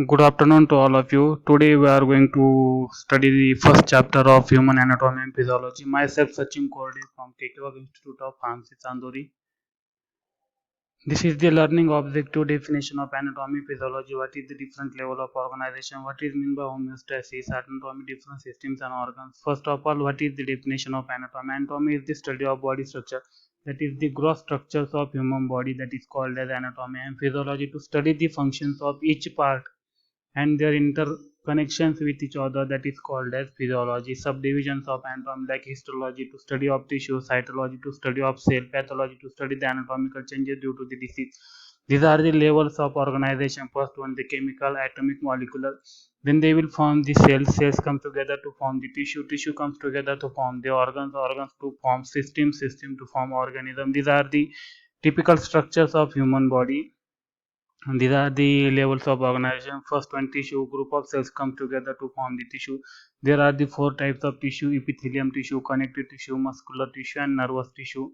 Good afternoon to all of you. Today we are going to study the first chapter of Human Anatomy and Physiology. Myself Sachin Korde from Kekewag Institute of Pharmacy Chandori. This is the learning objective definition of anatomy, physiology. What is the different level of organization? What is meant by homeostasis, anatomy, different systems and organs? First of all, what is the definition of anatomy? Anatomy is the study of body structure. That is the gross structures of human body that is called as anatomy, and physiology to study the functions of each part and their interconnections with each other, that is called as physiology. Subdivisions of anatomy like histology to study of tissue, cytology to study of cell, pathology to study the anatomical changes due to the disease. These are the levels of organization. First one, the chemical, atomic, molecular. Then they will form the cells. Cells come together to form the tissue. Tissue comes together to form the organs. Organs to form system. System to form organism. These are the typical structures of human body. And these are the levels of organization. First one, tissue. Group of cells come together to form the tissue. There are the four types of tissue: epithelium tissue, connective tissue, muscular tissue, and nervous tissue.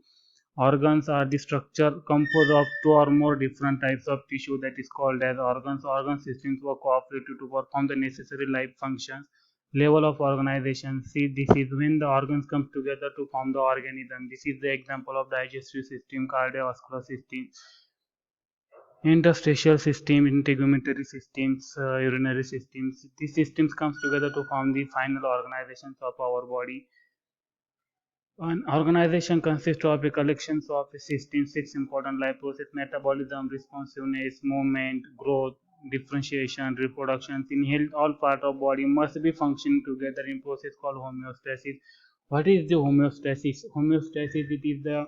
Organs are the structure composed of two or more different types of tissue, that is called as organs. Organ systems were cooperative to perform the necessary life functions. Level of organization. See, this is when the organs come together to form the organism. This is the example of digestive system, cardiovascular system, interstitial system, integumentary systems, urinary systems. These systems comes together to form the final organizations of our body. An organization consists of a collection of systems, six important life process: metabolism, responsiveness, movement, growth, differentiation, reproduction. In health, all parts of body must be functioning together in process called homeostasis. What is the homeostasis? Homeostasis, it is the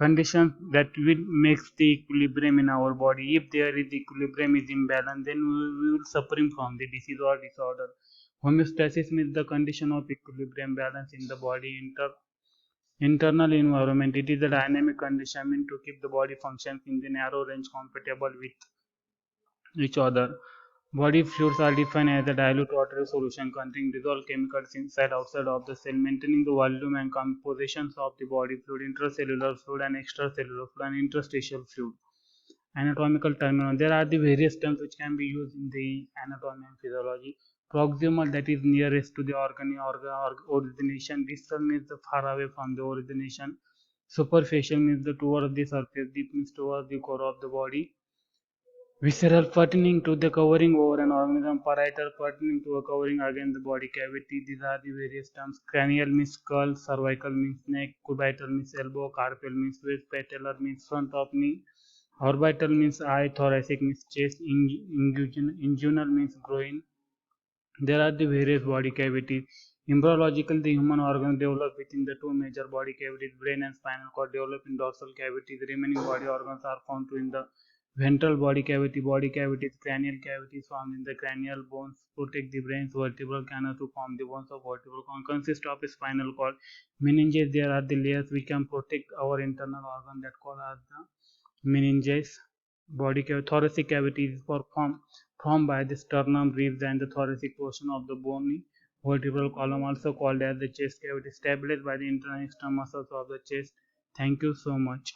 condition that will makes the equilibrium in our body. If there is equilibrium is imbalance, then we will suffering from the disease or disorder. Homeostasis means the condition of equilibrium balance in the body. Internal environment, it is a dynamic condition meant to keep the body functions in the narrow range compatible with each other. Body fluids are defined as a dilute watery solution containing dissolved chemicals inside outside of the cell, maintaining the volume and compositions of the body fluid, intracellular fluid and extracellular fluid, and interstitial fluid. Anatomical terminology. There are the various terms which can be used in the anatomy and physiology. Proximal, that is nearest to the origination. Distal means the far away from the origination. Superficial means the towards the surface. Deep means towards the core of the body. Visceral, pertaining to the covering over an organism. Parietal, pertaining to a covering against the body cavity. These are the various terms. Cranial means skull. Cervical means neck. Cubital means elbow. Carpal means waist. Patellar means front of knee. Orbital means eye. Thoracic means chest. Inguinal means groin. There are the various body cavities. Embryological, the human organs develop within the two major body cavities. Brain and spinal cord develop in dorsal cavity. The remaining body organs are found in the ventral body cavity. Body cavities, cranial cavities formed in the cranial bones protect the brain's vertebral canal to form the bones of vertebral column. Consist of a spinal cord. Meninges, there are the layers which can protect our internal organ that called as the meninges. Body cavity, thoracic cavity is formed by the sternum, ribs, and the thoracic portion of the bony vertebral column, also called as the chest cavity, stabilized by the internal and external muscles of the chest. Thank you so much.